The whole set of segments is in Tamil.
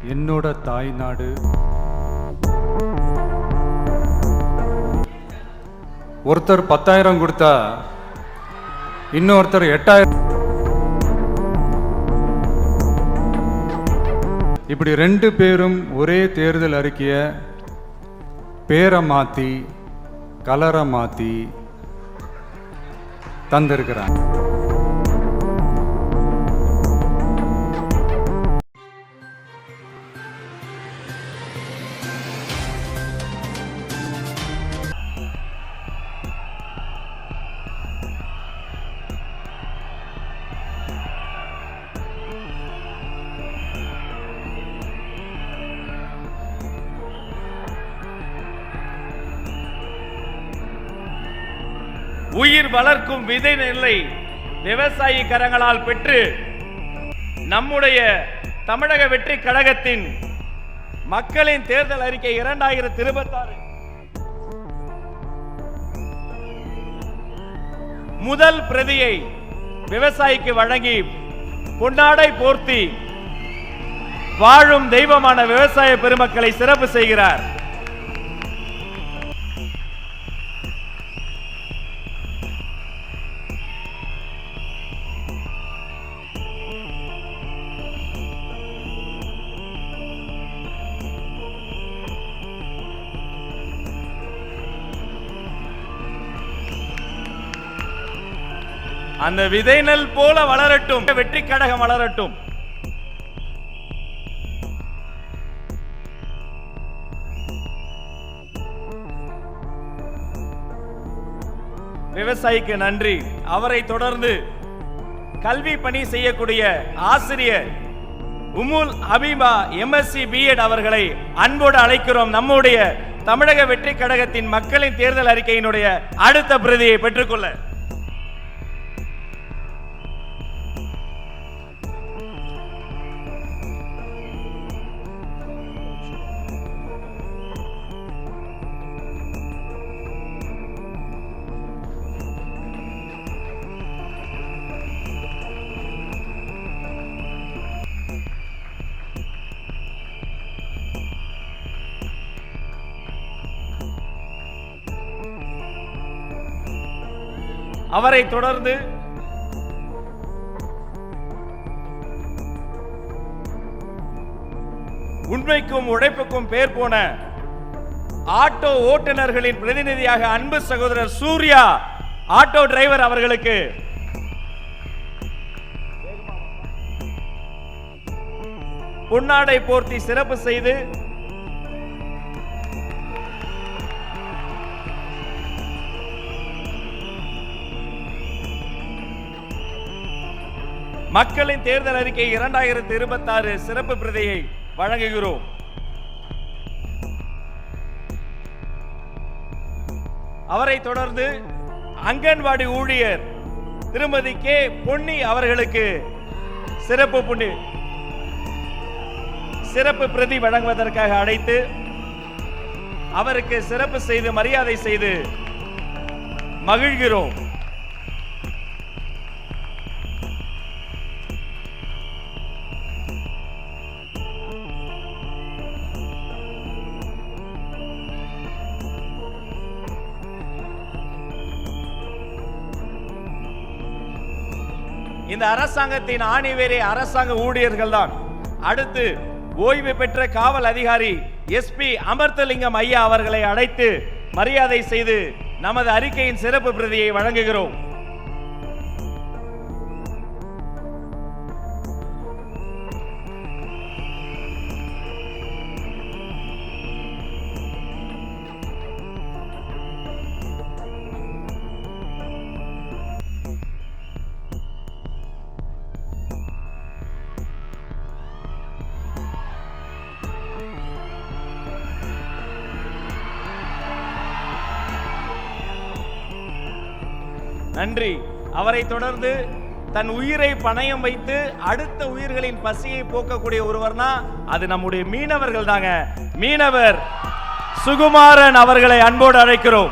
என்னோட தாய்நாடு. ஒருத்தர் 10,000 கொடுத்தா இன்னொருத்தர் 8,000. இப்படி 2 பேரும் ஒரே தேர்தல் அறிக்கைய பேரை மாத்தி கலரை மாத்தி தந்திருக்கிறாங்க. உயிர் வளர்க்கும் விதை நெல்லை விவசாயி கரங்களால் பெற்று நம்முடைய தமிழக வெற்றி கழகத்தின் மக்களின் தேர்தல் அறிக்கை 2026 முதல் பிரதியை விவசாயிக்கு வழங்கி பொன்னாடை போர்த்தி வாழும் தெய்வமான விவசாய பெருமக்களை சிறப்பு செய்கிறார். அந்த விதை நெல் போல வளரட்டும், வெற்றி கழகம் வளரட்டும். விவசாயிக்கு நன்றி. அவரை தொடர்ந்து கல்வி பணி செய்யக்கூடிய ஆசிரியர் உமுல் ஹபீபா MSc B.Ed அவர்களை அன்போடு அழைக்கிறோம். நம்முடைய தமிழக வெற்றி கழகத்தின் மக்களின் தேர்தல் அறிக்கையினுடைய அடுத்த பிரதியை பெற்றுக்கொள்ள. அவரை தொடர்ந்து உண்மைக்கும் உழைப்புக்கும் பேர் போன ஆட்டோ ஓட்டுநர்களின் பிரதிநிதியாக அன்பு சகோதரர் சூர்யா ஆட்டோ டிரைவர் அவர்களுக்கு பொன்னாடை போர்த்தி சிறப்பு செய்து மக்களின் தேர்தல் அறிக்கை 2026 சிறப்பு பிரதியை வழங்குகிறோம். அவரை தொடர்ந்து அங்கன்வாடி ஊழியர் திருமதி கே பொன்னி அவர்களுக்கு சிறப்பு பிரதி வழங்குவதற்காக அழைத்து அவருக்கு சிறப்பு செய்து மரியாதை செய்து மகிழ்கிறோம். இந்த அரசாங்கத்தின் ஆணிவேரே அரசாங்க ஊழியர்கள் தான். அடுத்து ஓய்வு பெற்ற காவல் அதிகாரி SP அமர்த்தலிங்கம் ஐயா அவர்களை அழைத்து மரியாதை செய்து நமது அறிக்கையின் சிறப்பு பிரதியை வழங்குகிறோம். நன்றி. அவரை தொடர்ந்து தன் உயிரை பணயம் வைத்து அடுத்த உயிர்களின் பசியை போக்கக்கூடிய ஒருவர்னா அது நம்முடைய மீனவர்கள் தாங்க. மீனவர் சுகுமாரன் அவர்களை அன்போடு அழைக்கிறோம்.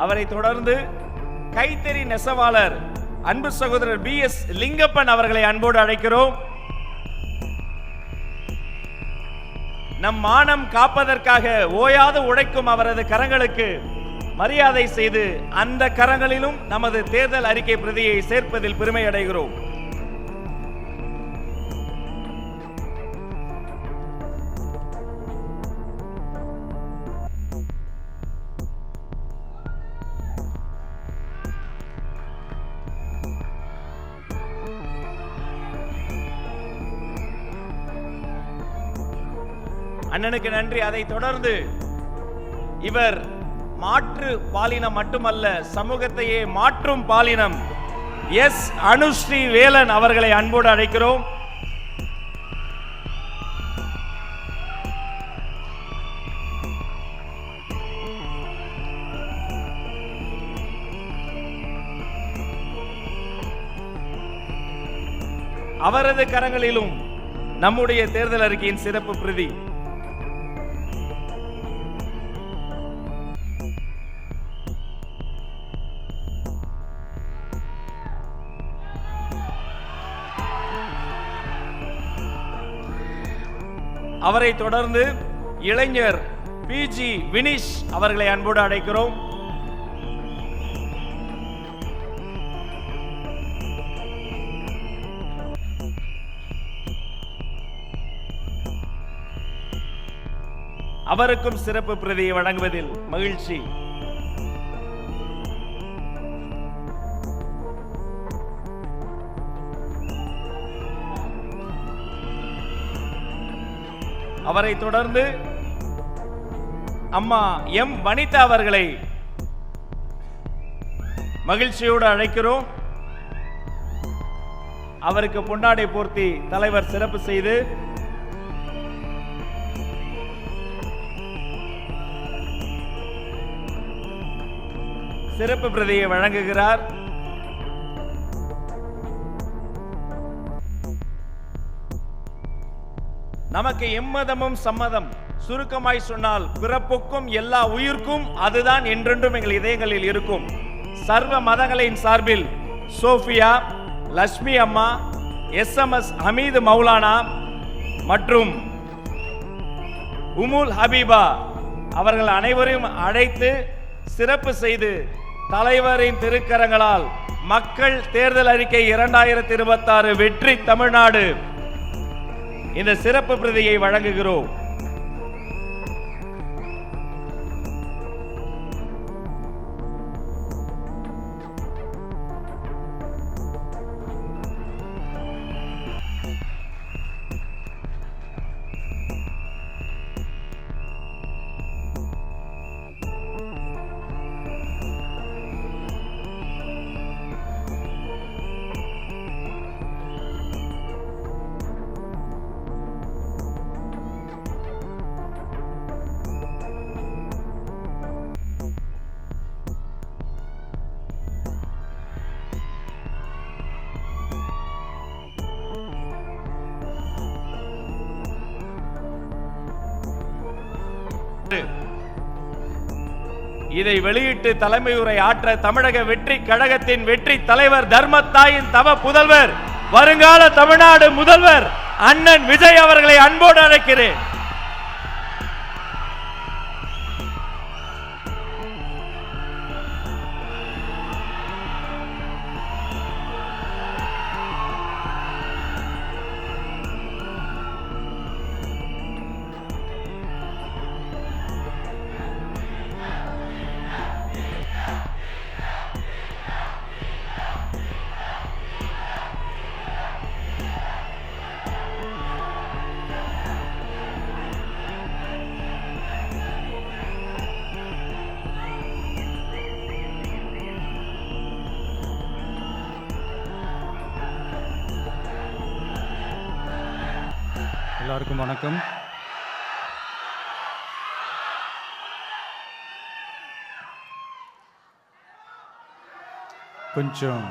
அவரை தொடர்ந்து கைத்தறி நெசவாளர் அன்பு சகோதரர் BS லிங்கப்பன் அவர்களை அன்போடு அழைக்கிறோம். நம் மானம் காப்பதற்காக ஓயாது உழைக்கும் அவரது கரங்களுக்கு மரியாதை செய்து அந்த கரங்களிலும் நமது தேர்தல் அறிக்கை பிரதியை சேர்ப்பதில் பெருமை அடைகிறோம். அண்ணனுக்கு நன்றி. அதை தொடர்ந்து இவர் மாற்று பாலினம் மட்டுமல்ல, சமூகத்தையே மாற்றும் பாலினம் எஸ் அனுஸ்ரீ வேலன் அவர்களை அன்போடு அழைக்கிறோம். அவரது கரங்களிலும் நம்முடைய தேர்தல் அறிக்கையின் சிறப்பு பிரதி. அவரை தொடர்ந்து இளைஞர் PG வினிஷ் அவர்களை அன்போடு அழைக்கிறோம். அவருக்கும் சிறப்பு பிரதியை வழங்குவதில் மகிழ்ச்சி. அவரை தொடர்ந்து அம்மா M வனிதா அவர்களை மகிழ்ச்சியோடு அழைக்கிறோம். அவருக்கு பொன்னாடை போர்த்தி தலைவர் சிறப்பு செய்து சிறப்பு பிரதியை வழங்குகிறார். நமக்கு எம்மதமும் சம்மதம், சுருக்கமாய் சொன்னால் பிறப்புக்கும் எல்லா உயிர்க்கும் அதுதான் என்றென்றும் எங்கள் இதயங்களில் இருக்கும். சர்வ மதங்களின் சார்பில் சோஃபியா, லட்சுமி அம்மா, SMS ஹமீது மௌலானா மற்றும் உமுல் ஹபீபா அவர்கள் அனைவரையும் அழைத்து சிறப்பு செய்து தலைவரின் திருக்கரங்களால் மக்கள் தேர்தல் அறிக்கை 2026 வெற்றி தமிழ்நாடு இந்த சிறப்பு பிரதியை வழங்குகிறோம். இதை வெளியிட்டு தலைமையுரை ஆற்ற தமிழக வெற்றி கழகத்தின் வெற்றி தலைவர் தர்மத்தாயின் தவ புதல்வர் வருங்கால தமிழ்நாடு முதல்வர் அண்ணன் விஜய் அவர்களை அன்போடு அழைக்கிறேன். எல்லாருக்கும் வணக்கம். கொஞ்சம்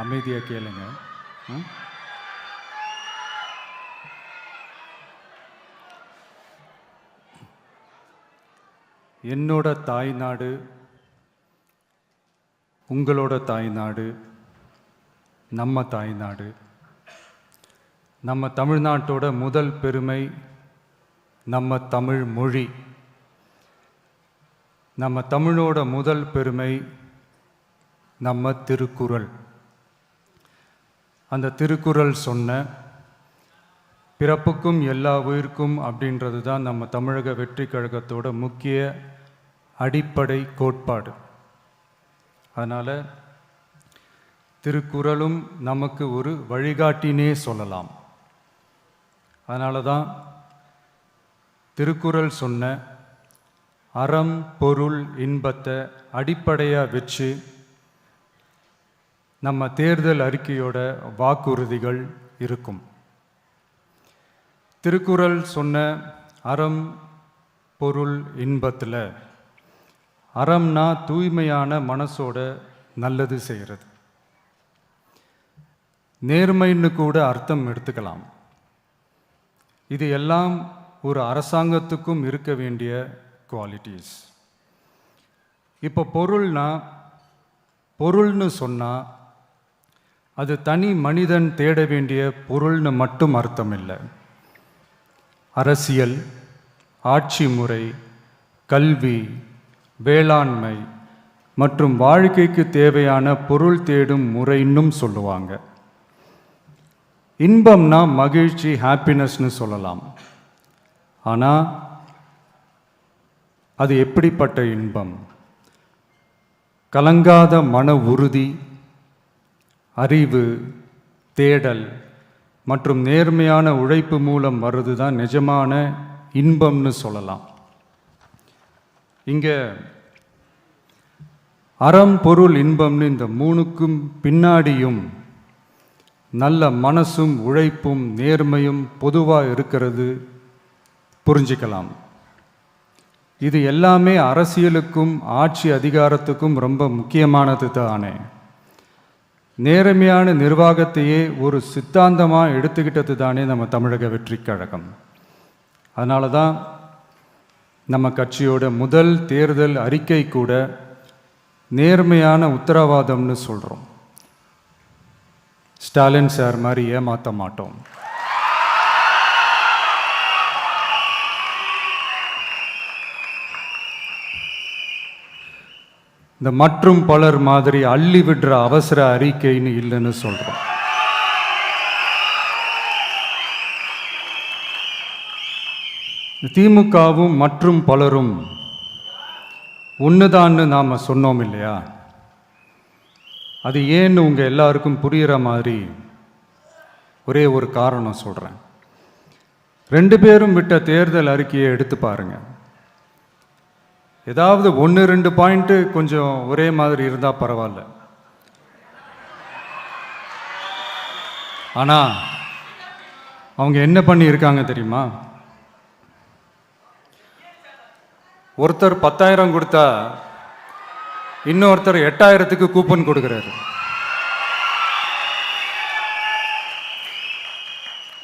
அமைதியாக கேளுங்க. என்னோட தாய்நாடு உங்களோட தாய்நாடு, நம்ம தாய்நாடு. நம்ம தமிழ்நாட்டோட முதல் பெருமை நம்ம தமிழ் மொழி. நம்ம தமிழோட முதல் பெருமை நம்ம திருக்குறள். அந்த திருக்குறள் சொன்ன பிறப்புக்கும் எல்லா உயிர்க்கும் அப்படின்றது தான் நம்ம தமிழக வெற்றி கழகத்தோட முக்கிய அடிப்படை கோட்பாடு. அதனால் திருக்குறளும் நமக்கு ஒரு வழிகாட்டினே சொல்லலாம். அதனால தான் திருக்குறள் சொன்ன அறம் பொருள் இன்பத்தை அடிப்படையாக வச்சு நம்ம தேர்தல் அறிக்கையோட வாக்குறுதிகள் இருக்கும். திருக்குறள் சொன்ன அறம் பொருள் இன்பத்தில் அறம்னா தூய்மையான மனசோட நல்லது செய்கிறது. நேர்மைன்னு கூட அர்த்தம் எடுத்துக்கலாம். இது எல்லாம் ஒரு அரசாங்கத்துக்கும் இருக்க வேண்டிய குவாலிட்டிஸ். இப்போ பொருள்னு சொன்னால் அது தனி மனிதன் தேட வேண்டிய பொருள்னு மட்டும் அர்த்தம் இல்லை. அரசியல், ஆட்சி முறை, கல்வி, வேளாண்மை மற்றும் வாழ்க்கைக்கு தேவையான பொருள் தேடும் முறைன்னும் சொல்லுவாங்க. இன்பம்னா மகிழ்ச்சி, ஹாப்பினஸ்னு சொல்லலாம். ஆனால் அது எப்படிப்பட்ட இன்பம்? கலங்காத மன உறுதி, அறிவு, தேடல் மற்றும் நேர்மையான உழைப்பு மூலம் வர்றது தான் நிஜமான இன்பம்னு சொல்லலாம். இங்கே அறம் பொருள் இன்பம்னு இந்த மூணுக்கும் பின்னாடியும் நல்ல மனசும் உழைப்பும் நேர்மையும் பொதுவாக இருக்கிறது புரிஞ்சிக்கலாம். இது எல்லாமே அரசியலுக்கும் ஆட்சி அதிகாரத்துக்கும் ரொம்ப முக்கியமானது தானே. நேர்மையான நிர்வாகத்தையே ஒரு சித்தாந்தமாக எடுத்துக்கிட்டது தானே நம்ம தமிழக வெற்றி கழகம். அதனால தான் நம்ம கட்சியோட முதல் தேர்தல் அறிக்கை கூட நேர்மையான உத்தரவாதம்னு சொல்கிறோம். ஸ்டாலின் சார் மாதிரி ஏமாற்ற மாட்டோம். இந்த மற்றும் பலர் மாதிரி அள்ளி விடுற அவசர அறிக்கைன்னு இல்லைன்னு சொல்கிறோம். திமுகவும் மற்றும் பலரும் ஒன்றுதான்னு நாம் சொன்னோம் இல்லையா? அது ஏன்னு உங்கள் எல்லாருக்கும் புரிகிற மாதிரி ஒரே ஒரு காரணம் சொல்கிறேன். 2 பேரும் விட்ட தேர்தல் அறிக்கையை எடுத்து பாருங்கள். ஏதாவது 1-2 பாயிண்ட்டு கொஞ்சம் ஒரே மாதிரி இருந்தால் பரவாயில்ல. ஆனால் அவங்க என்ன பண்ணியிருக்காங்க தெரியுமா? ஒருத்தர் 10,000 கொடுத்தா இன்னொருத்தர் 8,000க்கு கூப்பன் கொடுக்குறாரு.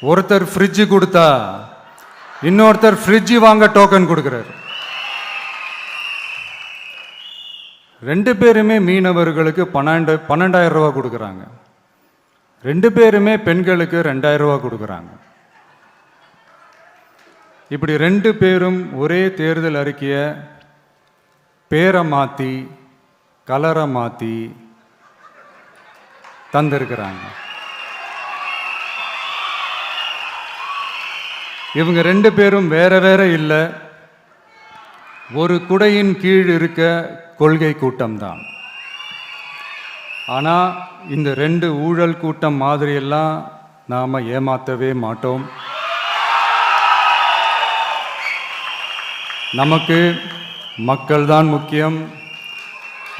ஒருத்தர் ஃப்ரிட்ஜு கொடுத்தா இன்னொருத்தர் ஃப்ரிட்ஜு வாங்க டோக்கன் கொடுக்குறாரு. 2 பேருமே மீனவர்களுக்கு 12,000 ரூபா கொடுக்குறாங்க. 2 பேருமே பெண்களுக்கு 2,000 ரூபா கொடுக்குறாங்க. இப்படி 2 பேரும் ஒரே தேர்தல் அறிக்கையை பேரை மாற்றி கலரை மாற்றி தந்திருக்கிறாங்க. இவங்க 2 பேரும் வேற வேற இல்லை, ஒரு குடையின் கீழ் இருக்க கொள்கை கூட்டம்தான். ஆனால் இந்த 2 ஊழல் கூட்டம் மாதிரியெல்லாம் நாம் ஏமாற்றவே மாட்டோம். நமக்கு மக்கள் தான் முக்கியம்,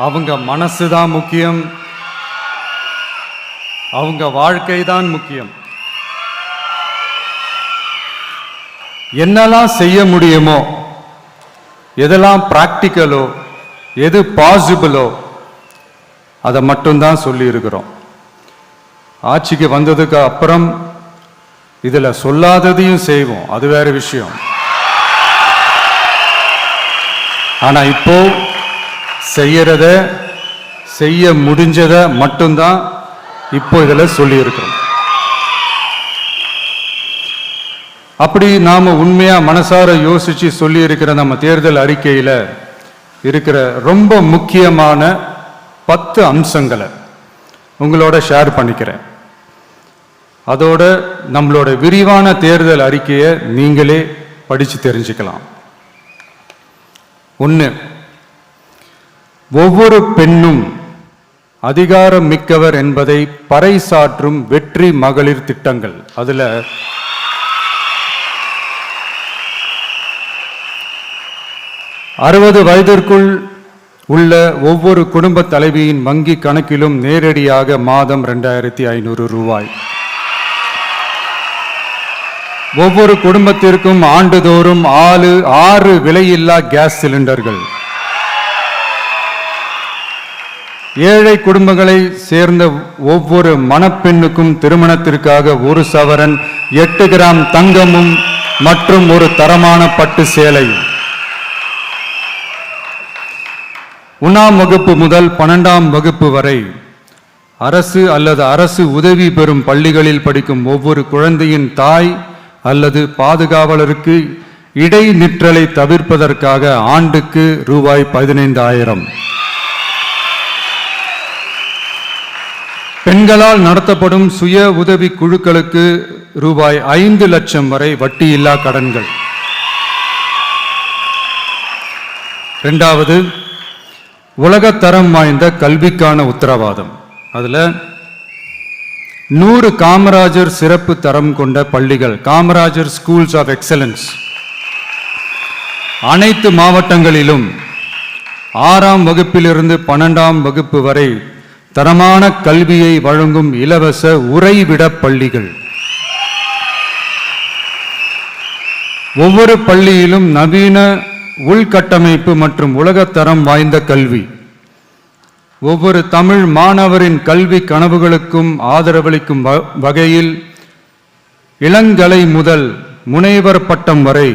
அவங்க மனசு தான் முக்கியம், அவங்க வாழ்க்கை தான் முக்கியம். என்னெல்லாம் செய்ய முடியுமோ, எதெல்லாம் பிராக்டிக்கலோ, எது பாசிபிளோ அதை மட்டும்தான் சொல்லி இருக்கிறோம். ஆட்சிக்கு வந்ததுக்கு அப்புறம் இதில் சொல்லாததையும் செய்வோம், அது வேற விஷயம். ஆனா இப்போ செய்யறத செய்ய முடிஞ்சதை மட்டும்தான் இப்போ இதில் சொல்லியிருக்கிறோம். அப்படி நாம் உண்மையாக மனசார யோசித்து சொல்லியிருக்கிற நம்ம தேர்தல் அறிக்கையில் இருக்கிற ரொம்ப முக்கியமான 10 அம்சங்களை உங்களோட ஷேர் பண்ணிக்கிறேன். அதோட நம்மளோட விரிவான தேர்தல் அறிக்கையை நீங்களே படித்து தெரிஞ்சுக்கலாம். 1, ஒவ்வொரு பெண்ணும் அதிகாரம் மிக்கவர் என்பதை பறைசாற்றும் வெற்றி மகளிர் திட்டங்கள். அதில் 60 வயதிற்குள் உள்ள ஒவ்வொரு குடும்ப தலைவியின் வங்கி கணக்கிலும் நேரடியாக மாதம் 2500 ரூபாய். ஒவ்வொரு குடும்பத்திற்கும் ஆண்டுதோறும் 6 விலையில்லா கேஸ் சிலிண்டர்கள். ஏழை குடும்பங்களை சேர்ந்த ஒவ்வொரு மணப்பெண்ணுக்கும் திருமணத்திற்காக 1 சவரன் 8 கிராம் தங்கமும் மற்றும் ஒரு தரமான பட்டு சேலை. 1ஆம் வகுப்பு முதல் 12ஆம் வகுப்பு வரை அரசு அல்லது அரசு உதவி பெறும் பள்ளிகளில் படிக்கும் ஒவ்வொரு குழந்தையின் தாய் அல்லது பாதுகாவலருக்கு இடைநிற்றலை தவிர்ப்பதற்காக ஆண்டுக்கு ரூபாய் 15,000. பெண்களால் நடத்தப்படும் சுய உதவி குழுக்களுக்கு ரூபாய் 5 லட்சம் வரை வட்டியில்லா கடன்கள். 2வது, உலகத்தரம் வாய்ந்த கல்விக்கான உத்தரவாதம். அதில் 100 காமராஜர் சிறப்பு தரம் கொண்ட பள்ளிகள், காமராஜர் ஸ்கூல்ஸ் ஆஃப் எக்ஸலன்ஸ், அனைத்து மாவட்டங்களிலும் 6ஆம் வகுப்பிலிருந்து 12ஆம் வகுப்பு வரை தரமான கல்வியை வழங்கும் இலவச உறைவிட பள்ளிகள். ஒவ்வொரு பள்ளியிலும் நவீன உள்கட்டமைப்பு மற்றும் உலகத்தரம் வாய்ந்த கல்வி. ஒவ்வொரு தமிழ் மாணவரின் கல்வி கனவுகளுக்கும் ஆதரவளிக்கும் வகையில் இளங்கலை முதல் முனைவர் பட்டம் வரை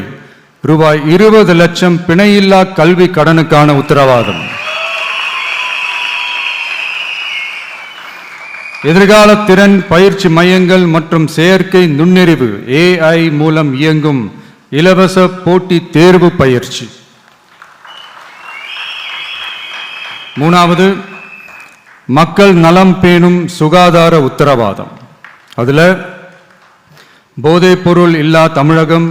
ரூபாய் 20 லட்சம் பிணையில்லா கல்வி கடனுக்கான உத்தரவாதம். எதிர்கால திறன் பயிற்சி மையங்கள் மற்றும் செயற்கை நுண்ணறிவு AI மூலம் இயங்கும் இலவச போட்டி தேர்வு பயிற்சி. 3வது, மக்கள் நலம் பேணும் சுகாதார உத்தரவாதம். அதில் போதைப்பொருள் இல்லா தமிழகம்,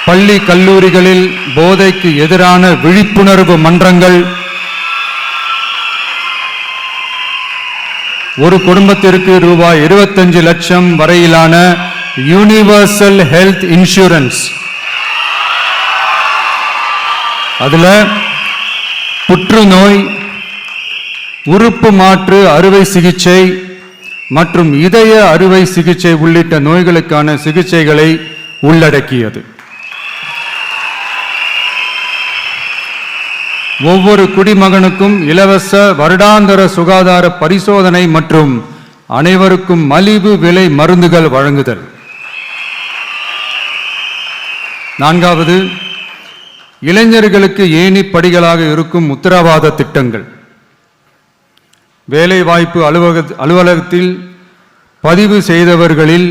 பள்ளி கல்லூரிகளில் போதைக்கு எதிரான விழிப்புணர்வு மன்றங்கள், ஒரு குடும்பத்திற்கு ரூபாய் 25 லட்சம் வரையிலான யூனிவர்சல் ஹெல்த் இன்சூரன்ஸ். அதுல புற்றுநோய், உறுப்பு மாற்று அறுவை சிகிச்சை மற்றும் இதய அறுவை சிகிச்சை உள்ளிட்ட நோய்களுக்கான சிகிச்சைகளை உள்ளடக்கியது. ஒவ்வொரு குடிமகனுக்கும் இலவச வருடாந்திர சுகாதார பரிசோதனை மற்றும் அனைவருக்கும் மலிவு விலை மருந்துகள் வழங்குதல். 4வது, இளைஞர்களுக்கு ஏணி படிகளாக இருக்கும் உத்தரவாத திட்டங்கள். வேலைவாய்ப்பு அலுவலகத்தில் பதிவு செய்தவர்களில்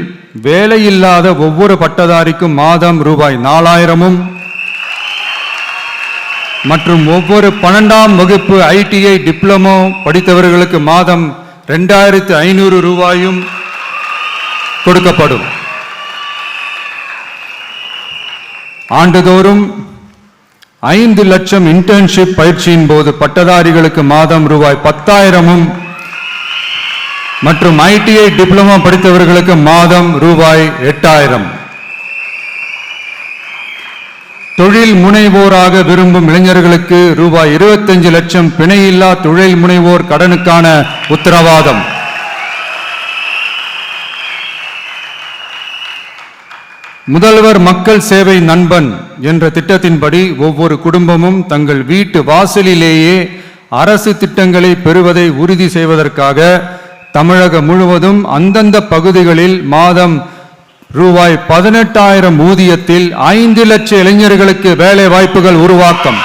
வேலையில்லாத ஒவ்வொரு பட்டதாரிக்கும் மாதம் ரூபாய் 4,000 மற்றும் ஒவ்வொரு 12ஆம் வகுப்பு ITI டிப்ளமோ படித்தவர்களுக்கு மாதம் 2,500 ரூபாயும் கொடுக்கப்படும். ஆண்டுதோறும் 5 லட்சம் இன்டர்ன்ஷிப் பயிற்சியின் போது பட்டதாரிகளுக்கு மாதம் ரூபாய் 10,000 மற்றும் ITI டிப்ளமோ படித்தவர்களுக்கு மாதம் ரூபாய் 8,000. தொழில் முனைவோராக விரும்பும் இளைஞர்களுக்கு ரூபாய் 25 லட்சம் பிணையில்லா தொழில் முனைவோர் கடனுக்கான உத்தரவாதம். முதல்வர் மக்கள் சேவை நண்பன் என்ற திட்டத்தின்படி ஒவ்வொரு குடும்பமும் தங்கள் வீட்டு வாசலிலேயே அரசு திட்டங்களை பெறுவதை உறுதி செய்வதற்காக தமிழகம் முழுவதும் அந்தந்த பகுதிகளில் மாதம் ரூபாய் 18,000 ஊதியத்தில் 5 லட்சம் இளைஞர்களுக்கு வேலை வாய்ப்புகள் உருவாக்கம்.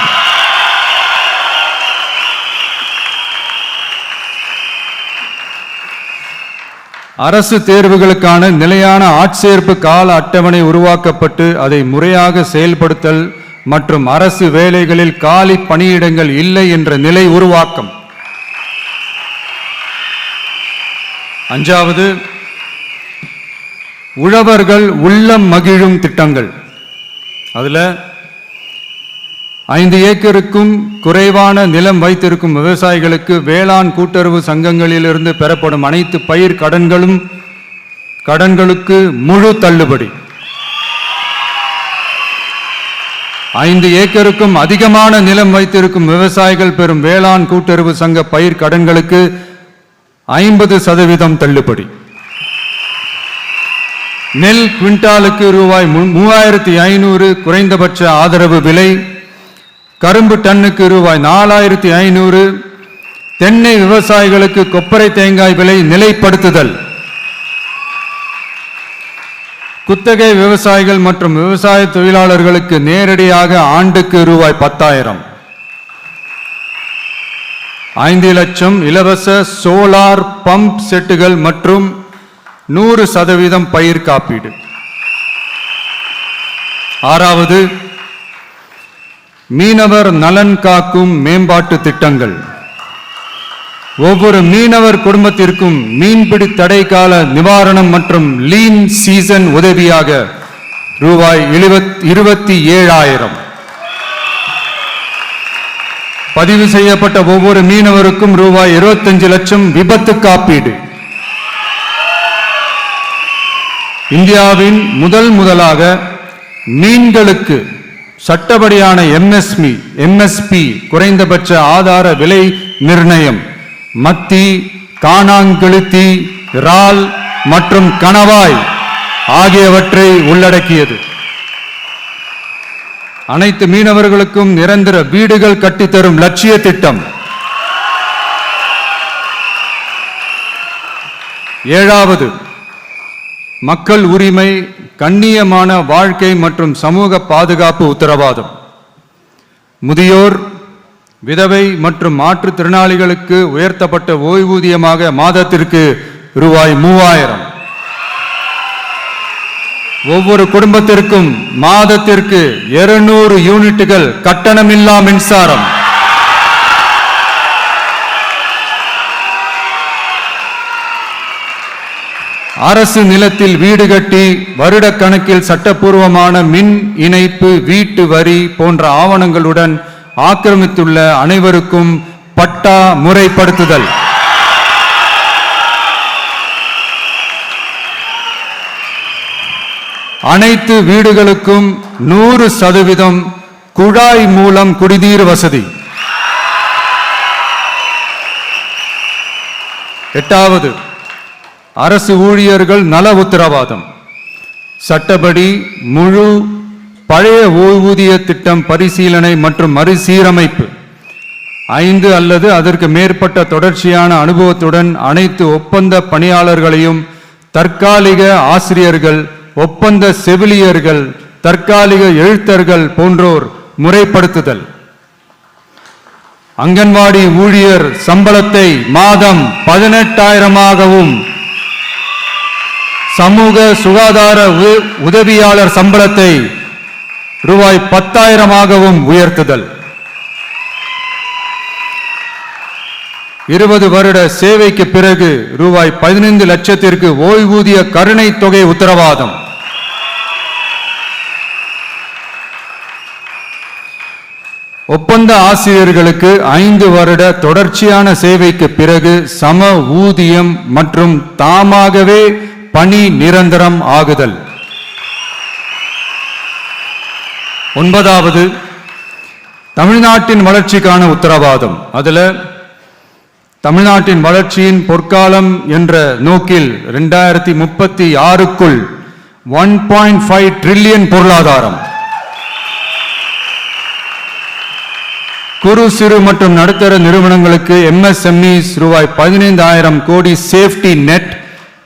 அரசு தேர்வுகளுக்கான நிலையான ஆட்சேர்ப்பு கால அட்டவணை உருவாக்கப்பட்டு அதை முறையாக செயல்படுத்தல் மற்றும் அரசு வேலைகளில் காலி பணியிடங்கள் இல்லை என்ற நிலை உருவாக்கம். 5வது, உழவர்கள் உள்ளம் மகிழும் திட்டங்கள். அதுல 5 ஏக்கருக்கும் குறைவான நிலம் வைத்திருக்கும் விவசாயிகளுக்கு வேளாண் கூட்டுறவு சங்கங்களிலிருந்து பெறப்படும் அனைத்து பயிர் கடன்களுக்கு முழு தள்ளுபடி. 5 ஏக்கருக்கும் அதிகமான நிலம் வைத்திருக்கும் விவசாயிகள் பெறும் வேளாண் கூட்டுறவு சங்க பயிர் கடன்களுக்கு 50% தள்ளுபடி. நெல் குவிண்டாலுக்கு ரூபாய் 3500 குறைந்தபட்ச ஆதரவு விலை. கரும்பு டன்னுக்கு ரூபாய் 4500. தென்னை விவசாயிகளுக்கு கொப்பரை தேங்காய் விலை நிலைப்படுத்துதல். குத்தகை விவசாயிகள் மற்றும் விவசாய தொழிலாளர்களுக்கு நேரடியாக ஆண்டுக்கு ரூபாய் 10,000. 5 லட்சம் இலவச சோலார் பம்ப் செட்டுகள் மற்றும் 100% பயிர் காப்பீடு. 6வது, மீனவர் நலன் காக்கும் மேம்பாட்டு திட்டங்கள். ஒவ்வொரு மீனவர் குடும்பத்திற்கும் மீன்பிடி தடை கால நிவாரணம் மற்றும் லீன் சீசன் உதவியாக ரூபாய் 27,000. பதிவு செய்யப்பட்ட ஒவ்வொரு மீனவருக்கும் ரூபாய் 25 லட்சம் விபத்து காப்பீடு. இந்தியாவின் முதலாக மீன்களுக்கு சட்டப்படியான எம்எஸ்பி குறைந்தபட்ச ஆதார விலை நிர்ணயம் மத்தி, காணாங்கெழுத்தி, இறால் மற்றும் கணவாய் ஆகியவற்றை உள்ளடக்கியது. அனைத்து மீனவர்களுக்கும் நிரந்தர வீடுகள் கட்டித்தரும் லட்சிய திட்டம். 7வது, மக்கள் உரிமை, கண்ணியமான வாழ்க்கை மற்றும் சமூக பாதுகாப்பு உத்தரவாதம். முதியோர், விதவை மற்றும் மாற்றுத்திறனாளிகளுக்கு உயர்த்தப்பட்ட ஓய்வூதியமாக மாதத்திற்கு ரூபாய் 3000. ஒவ்வொரு குடும்பத்திற்கும் மாதத்திற்கு 200 யூனிட்டுகள் கட்டணமில்லா மின்சாரம். அரசு நிலத்தில் வீடு கட்டி வருடக்கணக்கில் சட்டப்பூர்வமான மின் இணைப்பு, வீட்டு வரி போன்ற ஆவணங்களுடன் ஆக்கிரமித்துள்ள அனைவருக்கும் பட்டா முறைப்படுத்துதல். அனைத்து வீடுகளுக்கும் 100% குழாய் மூலம் குடிநீர் வசதி. 8வது, அரசு ஊழியர்கள் நல உத்தரவாதம். சட்டப்படி முழு பழைய ஓய்வூதிய திட்டம் பரிசீலனை மற்றும் மறுசீரமைப்பு. 5 அல்லது அதற்கு மேற்பட்ட தொடர்ச்சியான அனுபவத்துடன் அனைத்து ஒப்பந்த பணியாளர்களையும் தற்காலிக ஆசிரியர்கள், ஒப்பந்த செவிலியர்கள், தற்காலிக எழுத்தர்கள் போன்றோர் முறைப்படுத்துதல். அங்கன்வாடி ஊழியர் சம்பளத்தை மாதம் 18,000ஆகவும், சமூக சுகாதார உதவியாளர் சம்பளத்தை ரூபாய் 10,000ஆகவும் உயர்த்துதல். 20 வருட சேவைக்கு பிறகு ரூபாய் 15 லட்சத்திற்கு ஓய்வூதிய கருணை தொகை உத்தரவாதம். ஒப்பந்த ஆசிரியர்களுக்கு 5 வருட தொடர்ச்சியான சேவைக்கு பிறகு சம ஊதியம் மற்றும் தாமாகவே பணி நிரந்தரம் ஆகுதல். 9வது, தமிழ்நாட்டின் வளர்ச்சிக்கான உத்தரவாதம். அதுல தமிழ்நாட்டின் வளர்ச்சியின் பொற்காலம் என்ற நோக்கில் 2036க்குள் 1.5 டிரில்லியன் பொருளாதாரம், குறு சிறு மற்றும் நடுத்தர நிறுவனங்களுக்கு MSMEs ரூபாய் 15,000 கோடி சேஃப்டி நெட்,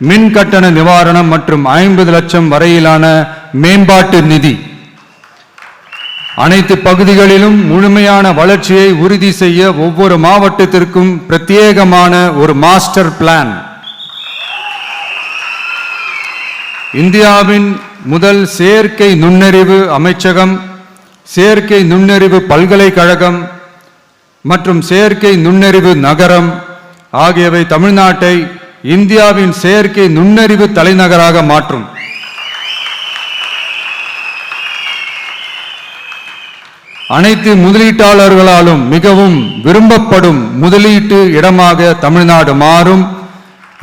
மின் கட்டண நிவாரணம் மற்றும் 50 லட்சம் வரையிலான மேம்பாட்டு நிதி. அனைத்து பகுதிகளிலும் முழுமையான வளர்ச்சியை உறுதி செய்ய ஒவ்வொரு மாவட்டத்திற்கும் பிரத்யேகமான ஒரு மாஸ்டர் பிளான். இந்தியாவின் முதல் செயற்கை நுண்ணறிவு அமைச்சகம், செயற்கை நுண்ணறிவு பல்கலைக்கழகம் மற்றும் செயற்கை நுண்ணறிவு நகரம் ஆகியவை தமிழ்நாட்டை இந்தியாவின் செயற்கை நுண்ணறிவு தலைநகராக மாற்றும். அனைத்து முதலீட்டாளர்களாலும் மிகவும் விரும்பப்படும் முதலீட்டு இடமாக தமிழ்நாடு மாறும்.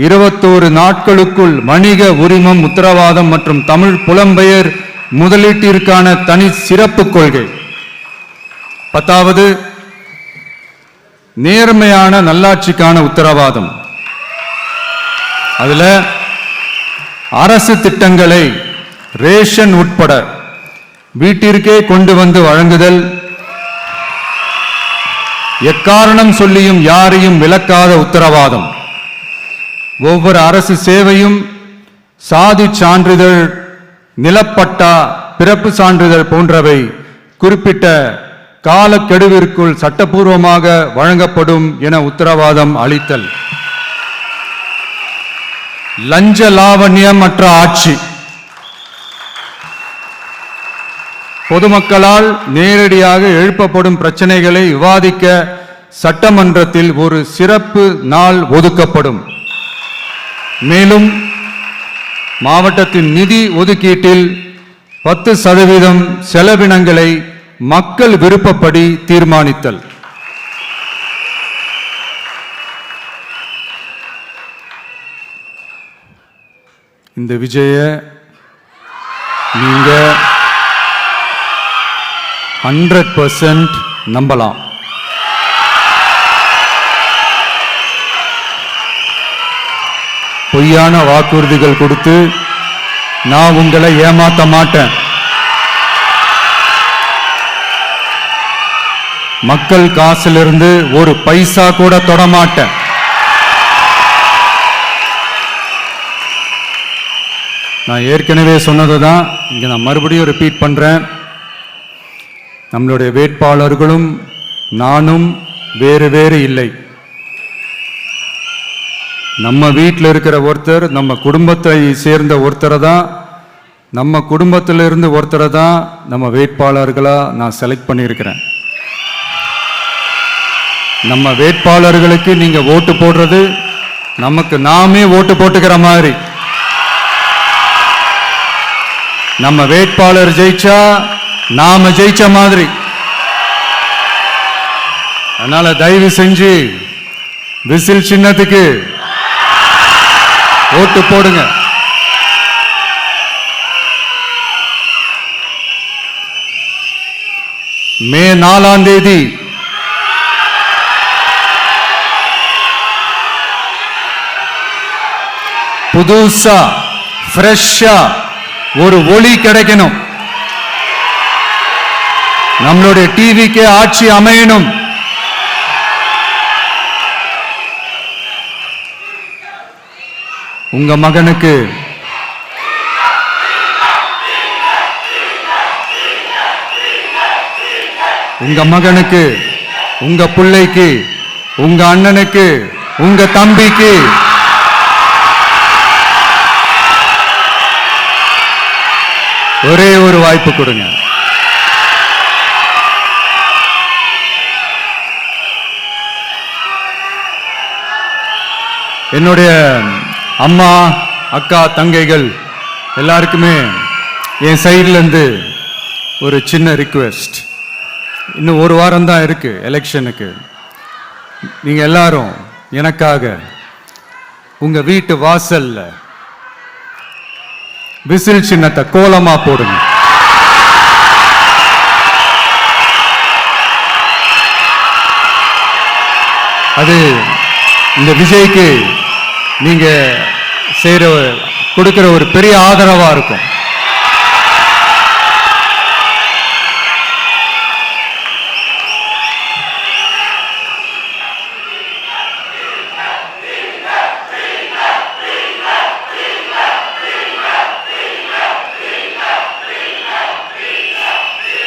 21 நாட்களுக்குள் வணிக உரிமம் உத்தரவாதம் மற்றும் தமிழ் புலம்பெயர் முதலீட்டிற்கான தனி சிறப்பு கொள்கை. 10வது, நேர்மையான நல்லாட்சிக்கான உத்தரவாதம். அதுல அரசு திட்டங்களை ரேஷன் உட்பட வீட்டிற்கே கொண்டு வந்து வழங்குதல், எக்காரணம் சொல்லியும் யாரையும் விலக்காத உத்தரவாதம். ஒவ்வொரு அரசு சேவையும் சாதி சான்றிதழ், நிலப்பட்டா, பிறப்பு சான்றிதழ் போன்றவை குறிப்பிட்ட காலக்கெடுவிற்குள் சட்டப்பூர்வமாக வழங்கப்படும் என உத்தரவாதம் அளித்தல். லஞ்ச லாவண்யமற்ற ஆட்சி. பொதுமக்களால் நேரடியாக எழுப்பப்படும் பிரச்சனைகளை விவாதிக்க சட்டமன்றத்தில் ஒரு சிறப்பு நாள் ஒதுக்கப்படும். மேலும் மாவட்டத்தின் நிதி ஒதுக்கீட்டில் 10% செலவினங்களை மக்கள் விருப்பப்படி தீர்மானித்தல். இந்த விஜய நீங்க 100% நம்பலாம். பொய்யான வாக்குறுதிகள் கொடுத்து நான் உங்களை ஏமாத்த மாட்டேன். மக்கள் காசிலிருந்து ஒரு பைசா கூட தொட மாட்டேன். நான் ஏற்கனவே சொன்னதுதான் இங்க நான் மறுபடியும் ரிப்பீட் பண்றேன். நம்மளுடைய வேட்பாளர்களும் நானும் வேறு வேறு இல்லை. நம்ம வீட்டில் இருக்கிற ஒருத்தர், நம்ம குடும்பத்தை சேர்ந்த ஒருத்தரை தான், நம்ம குடும்பத்திலிருந்து ஒருத்தரை தான் நம்ம வேட்பாளர்களா நான் செலக்ட் பண்ணியிருக்கிறேன். நம்ம வேட்பாளர்களுக்கு நீங்க ஓட்டு போடுறது நமக்கு நாமே ஓட்டு போட்டுக்கிற மாதிரி. நம்ம வேட்பாளர் ஜெயிச்சா நாம ஜெயிச்ச மாதிரி. அதனால தயவு செஞ்சு விசில் சின்னத்துக்கு ஓட்டு போடுங்க. மே 4ஆம் தேதி புதுசா ஃப்ரெஷ்ஷா ஒரு ஒளி கிடைக்கணும். நம்மளுடைய டிவிக்கு ஆட்சி அமையணும். உங்க மகனுக்கு உங்க பிள்ளைக்கு, உங்க அண்ணனுக்கு, உங்க தம்பிக்கு ஒரே ஒரு வாய்ப்பு கொடுங்க. என்னுடைய அம்மா, அக்கா, தங்கைகள் எல்லாருக்குமே என் சைடுல இருந்து ஒரு சின்ன ரிக்வெஸ்ட். இன்னும் ஒரு வாரம் தான் இருக்கு எலெக்ஷனுக்கு. நீங்க எல்லாரும் எனக்காக உங்க வீட்டு வாசல்ல விசில் சின்னத்தை கோலமா போடுங்க. அது இந்த விஜய்க்கு நீங்க கொடுக்கிற ஒரு பெரிய ஆதரவா இருக்கும்.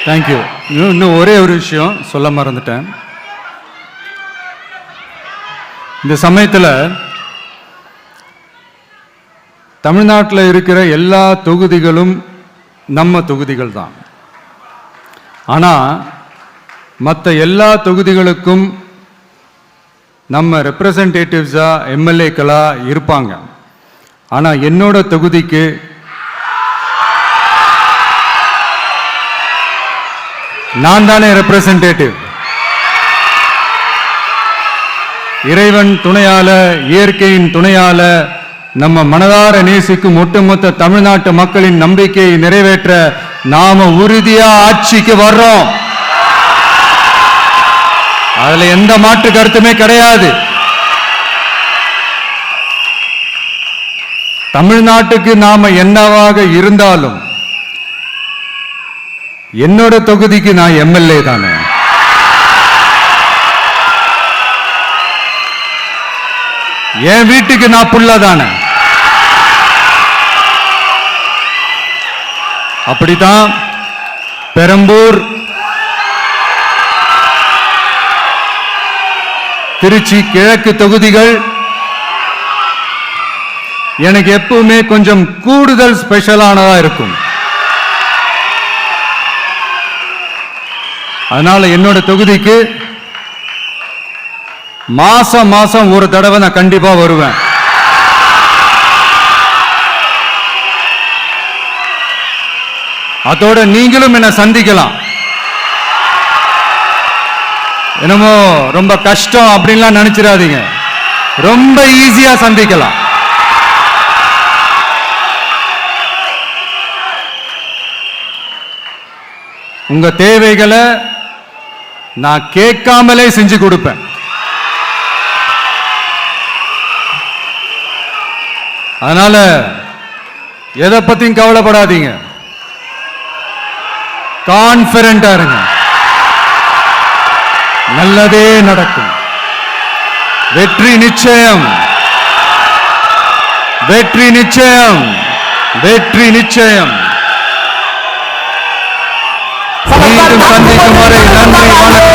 தேங்க்யூ. இன்னும் ஒரே ஒரு விஷயம் சொல்ல மறந்துட்டேன். இந்த சமயத்தில் தமிழ்நாட்டில் இருக்கிற எல்லா தொகுதிகளும் நம்ம தொகுதிகள் தான். ஆனால் மற்ற எல்லா தொகுதிகளுக்கும் நம்ம ரெப்ரசன்டேட்டிவ்ஸாக எம்எல்ஏக்களாக இருப்பாங்க. ஆனால் என்னோட தொகுதிக்கு நான் தானே ரெப்ரசன்டேட்டிவ். இறைவன் துணையால, இயற்கையின் துணையால, நம்ம மனதார நேசிக்கும் ஒட்டுமொத்த தமிழ்நாட்டு மக்களின் நம்பிக்கையை நிறைவேற்ற நாம உறுதியா ஆட்சிக்கு வர்றோம். அதுல எந்த மாற்று கருத்துமே கிடையாது. தமிழ்நாட்டுக்கு நாம என்னவாக இருந்தாலும் என்னோட தொகுதிக்கு நான் எம்எல்ஏ தானே. என் வீட்டுக்கு நான் புள்ள தானே. அப்படித்தான் பெரம்பூர், திருச்சி கிழக்கு தொகுதிகள் எனக்கு எப்பவுமே கொஞ்சம் கூடுதல் ஸ்பெஷலானதா இருக்கும். அதனால என்னோட தொகுதிக்கு மாசம் மாசம் ஒரு தடவை நான் கண்டிப்பா வருவேன். அதோட நீங்களும் என்ன சந்திக்கலாம். என்னமோ ரொம்ப கஷ்டம் அப்படின்லாம் நினைச்சிடாதீங்க, ரொம்ப ஈஸியா சந்திக்கலாம். உங்க தேவைகளை நான் கேட்காமலே செஞ்சு கொடுப்பேன். அதனால எதை பத்தியும் கவலைப்படாதீங்க, கான்பிடண்டா இருங்க, நல்லதே நடக்கும். வெற்றி நிச்சயம், வெற்றி நிச்சயம், வெற்றி நிச்சயம். மீண்டும் சந்திக்கும் வரை நன்றி, வணக்கம்.